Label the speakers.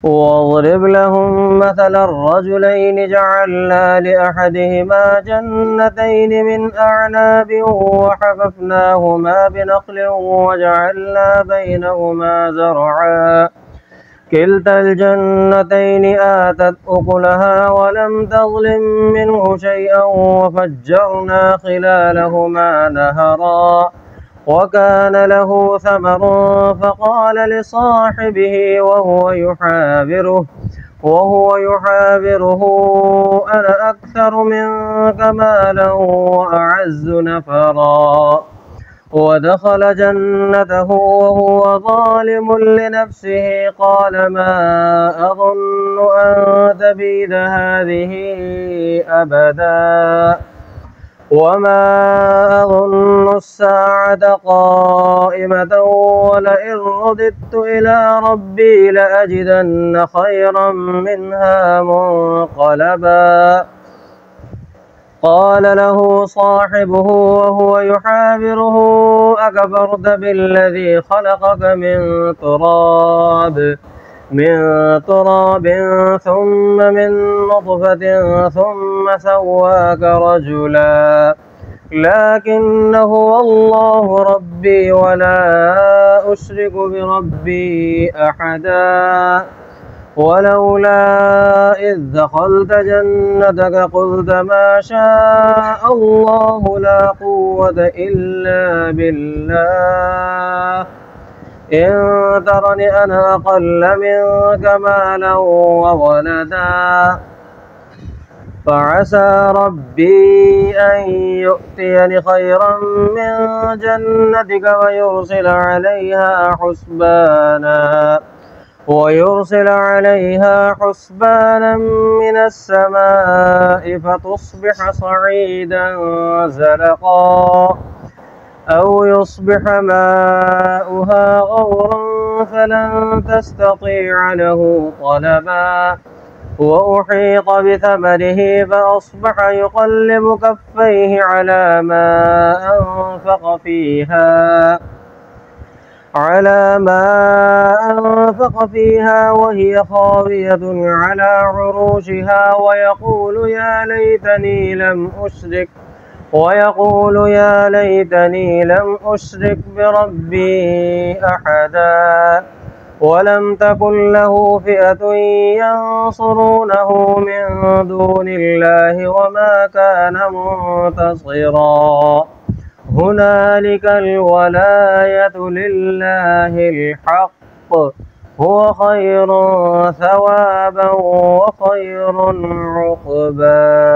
Speaker 1: واضرب لهم مثل الرجلين جعلنا لأحدهما جنتين من أعناب وحففناهما بنخل وجعلنا بينهما زرعا كلتا الجنتين آتت أكلها ولم تظلم منه شيئا وفجرنا خلالهما نهرا وكان له ثمر فقال لصاحبه وهو يحاوره أنا أكثر منك مالا وأعز نفرا ودخل جنته وهو ظالم لنفسه قال ما أظن أن تبيد هذه أبدا وما أظن الساعة قائمة ولئن رددت إلى ربي لأجدن خيرا منها منقلبا قال له صاحبه وهو يحاوره أكفرت بالذي خلقك من تراب ثم من نطفة ثم سواك رجلا لكن هو الله ربي ولا أشرك بربي أحدا ولولا إذ دخلت جنتك قلت ما شاء الله لا قوة إلا بالله إن ترني أنا أقل منك مالا وولدا فعسى ربي أن يؤتيني خيرا من جنتك ويرسل عليها حسبانا من السماء فتصبح صعيدا زلقا أو يصبح ماؤها غورا فلن تستطيع له طلبا وأحيط بثمره فأصبح يقلب كفيه على ما أنفق فيها وهي خاوية على عروشها ويقول يا ليتني لم أشرك بربي أحدا ولم تكن له فئة ينصرونه من دون الله وما كان منتصرا هنالك الولاية لله الحق هو خير ثوابا وخير عقبا.